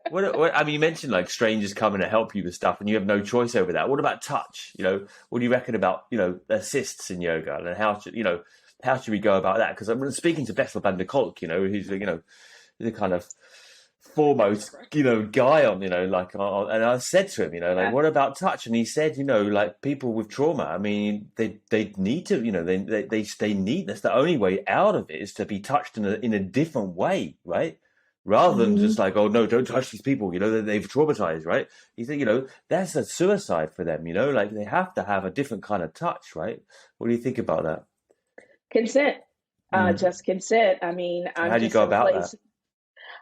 What, I mean, you mentioned like strangers coming to help you with stuff, and you have no choice over that. What about touch? What do you reckon about assists in yoga, and how should we go about that? Because I'm speaking to Bessel van der Kolk, who's the kind of foremost guy on and I said to him, like, Yeah. what about touch? And he said, like people with trauma, I mean, they need to, they need, that's the only way out of it, is to be touched in a different way, right? Rather than just Mhm. like, oh no, don't touch these people, they've traumatized, right? He said, that's a suicide for them, like they have to have a different kind of touch, right? What do you think about that? Consent. Mm. Just consent. I mean, How do you go about that?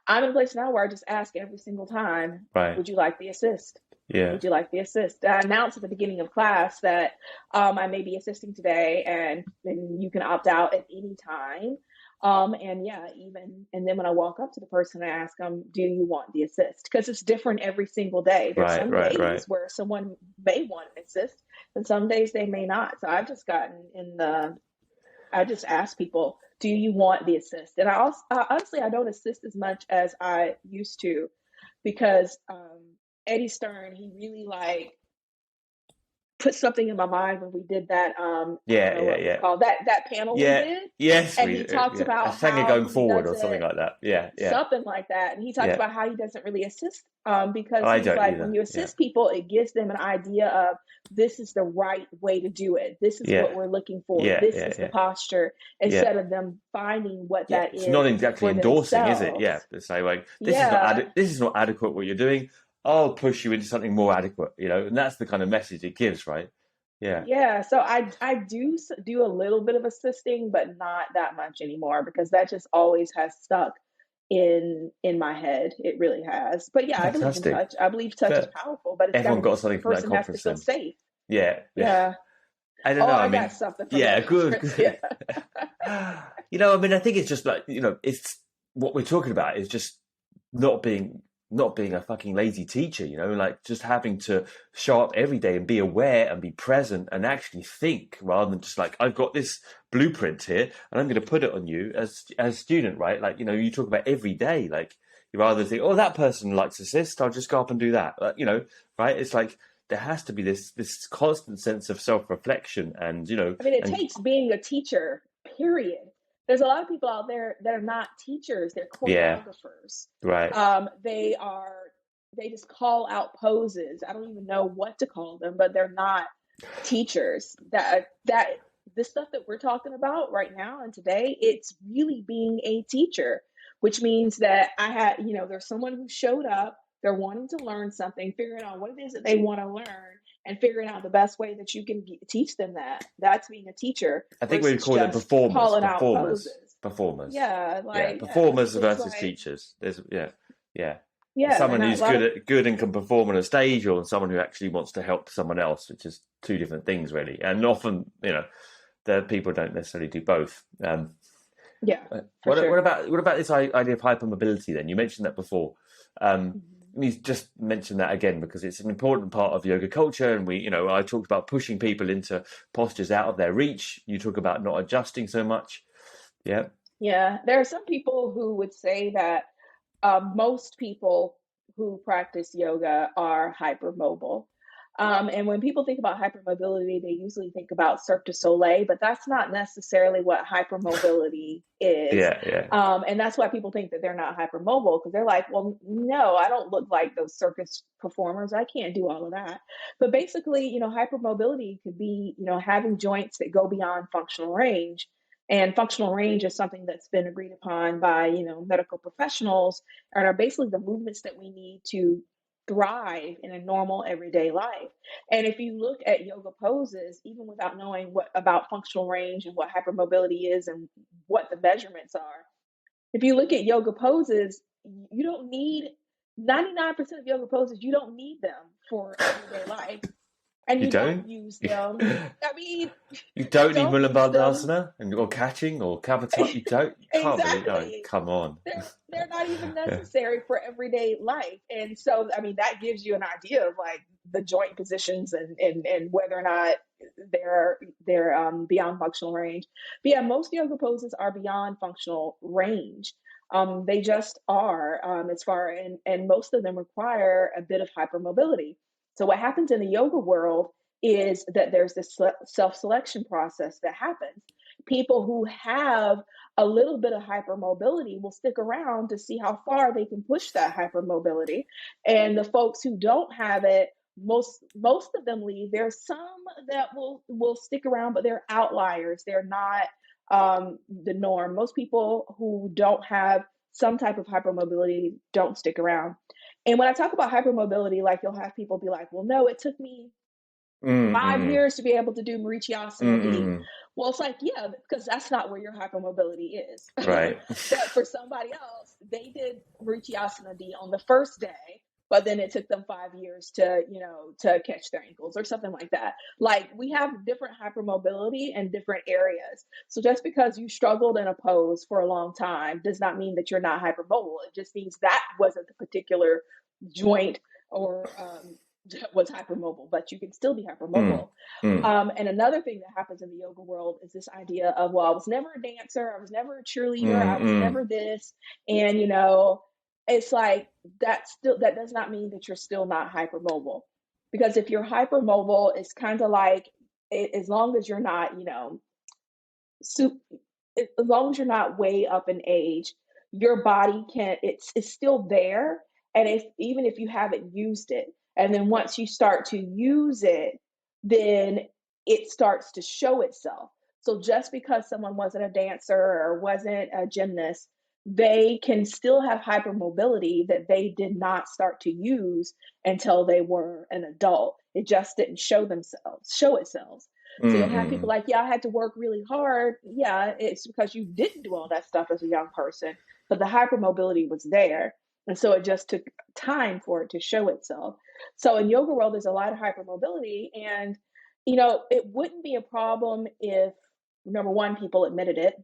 I'm in a place now where I just ask every single time, Right. would you like the assist? Yeah. Would you like the assist? I announce at the beginning of class that I may be assisting today, and you can opt out at any time. And yeah, and then when I walk up to the person, I ask them, do you want the assist? Because it's different every single day. There's Right, some right, right. days where someone may want an assist, and some days they may not. So I've just gotten in the I just ask people, do you want the assist? And honestly, I don't assist as much as I used to because Eddie Stern, he really like put something in my mind when we did that. I don't Yeah, know yeah, what it was yeah. called, that panel we Yeah. did. Yes, And we. he talked Yeah, about Ashtanga how going he forward or something doesn't, like that. Yeah, yeah, something like that. And he talked yeah. about how he doesn't really assist because I he's don't like, when either. you Yeah, assist people, it gives them an idea of this is the right way to do it. This is what yeah, we're looking for. yeah, This yeah, is the yeah, posture, yeah, instead of them finding what yeah. that It's not is exactly for endorsing, is it? Yeah, themselves. to say like Yeah. this is not adequate what you're doing. I'll push you into something more adequate. And that's the kind of message it gives, right? Yeah, Yeah, so I do a little bit of assisting, but not that much anymore because that just always has stuck in my head. It really has. But yeah, I believe in fantastic. touch. I believe touch is Fair. powerful, but it's got Everyone to got be the something from that person has to conference feel then. safe. Yeah, yeah. Yeah. I don't Oh, know. I I got mean, something from yeah, that good, conference. good. Yeah. I mean, I think it's just like, it's what we're talking about is just not being not being a fucking lazy teacher, like just having to show up every day and be aware and be present and actually think rather than just like, I've got this blueprint here and I'm going to put it on you as a student, right? Like, you talk about every day, like you rather think, oh, that person likes assist, I'll just go up and do that. Right? It's like there has to be this constant sense of self-reflection and I mean, it and takes being a teacher, period. There's a lot of people out there that are not teachers, they're yeah, choreographers. right. They are, they just call out poses. I don't even know what to call them, but they're not teachers. That this stuff that we're talking about right now and today, it's really being a teacher, which means that there's someone who showed up, they're wanting to learn something, figuring out what it is that they want to learn and figuring out the best way that you can teach them that. That's being a teacher I think we versus call it just performers, calling out performers, poses. performers. Yeah, Yeah, like yes, performers it's versus like teachers. Yeah. yeah, they're Someone not a who's lot of good and can perform on a stage, or someone who actually wants to help someone else, which is two different things, really. And often, the people don't necessarily do both. yeah, for What sure. about this idea of hypermobility? Then you mentioned that before. Mhm. You just mentioned that again because it's an important part of yoga culture, and I talked about pushing people into postures out of their reach. You talk about not adjusting so much. Yeah, Yeah, there are some people who would say that most people who practice yoga are hypermobile. And when people think about hypermobility, they usually think about Cirque du Soleil, but that's not necessarily what hypermobility is. yeah, yeah. And that's why people think that they're not hypermobile because they're like, well, no, I don't look like those circus performers. I can't do all of that. But basically, hypermobility could be, having joints that go beyond functional range. And functional range is something that's been agreed upon by, medical professionals and are basically the movements that we need to thrive in a normal everyday life. And if you look at yoga poses, even without knowing what about functional range and what hypermobility is and what the measurements are, if you look at yoga poses, you don't need 99% of yoga poses, you don't need them for everyday life. And You you don't don't. use them. I mean, You you don't need don't use them. Mulabandhasana or catching or Kavata. You don't. You can't believe. Oh, Exactly. come on. They're not even Yeah. necessary for everyday life. And so I mean that gives you an idea of like the joint positions and whether or not they're beyond functional range. But yeah, most yoga poses are beyond functional range. They just are, and most of them require a bit of hypermobility. So what happens in the yoga world is that there's this self-selection process that happens. People who have a little bit of hypermobility will stick around to see how far they can push that hypermobility. And the folks who don't have it, most of them leave. There's some that will stick around, but they're outliers. They're not the norm. Most people who don't have some type of hypermobility don't stick around. And when I talk about hypermobility, like you'll have people be like, well, no, it took me Mm, 5 years to be able to do Marichyasana D. mm. Well, it's like, yeah, because that's not where your hypermobility is. Right. But for somebody else, they did Marichyasana D on the first day, but then it took them 5 years to catch their ankles or something like that. Like, we have different hypermobility in different areas. So just because you struggled in a pose for a long time does not mean that you're not hypermobile. It just means that wasn't the particular joint or was hypermobile, but you can still be Mm, hypermobile. mm, And another thing that happens in the yoga world is this idea of, well, I was never a dancer, I was never a cheerleader, I was mm. never this. And, it's like that does not mean that you're still not hypermobile. Because if you're hypermobile, it's kind of like, as long as you're not, so as long as you're not way up in age, your body it's still there. And even if you haven't used it, and then once you start to use it, then it starts to show itself. So just because someone wasn't a dancer or wasn't a gymnast, they can still have hypermobility that they did not start to use until they were an adult. It just didn't show itself. So you'll have people Mm. like, yeah, I had to work really hard. Yeah, it's because you didn't do all that stuff as a young person, but the hypermobility was there. And so it just took time for it to show itself. So in yoga world, there's a lot of hypermobility. And, it wouldn't be a problem if, number one, people admitted it.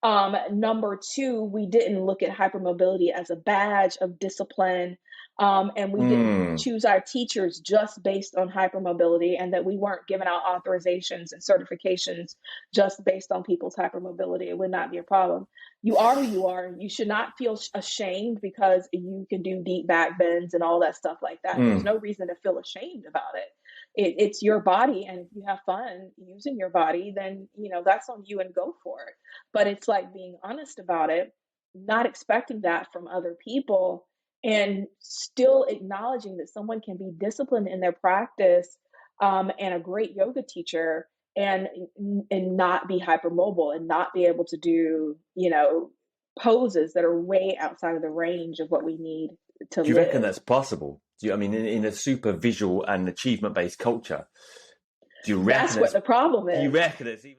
Number two, we didn't look at hypermobility as a badge of discipline. And we didn't Mm. choose our teachers just based on hypermobility, and that we weren't giving out authorizations and certifications just based on people's hypermobility. It would not be a problem. You are who you are. You should not feel ashamed because you can do deep back bends and all that stuff like that. There's Mm. no reason to feel ashamed about it. It's your body, and if you have fun using your body, then that's on you, and go for it. But it's like being honest about it, not expecting that from other people, and still acknowledging that someone can be disciplined in their practice, and a great yoga teacher, and not be hypermobile, and not be able to do poses that are way outside of the range of what we need to Do you reckon live. that's possible? I mean, in a super visual and achievement based culture, do you reckon That's what it's the problem do you is. reckon it's even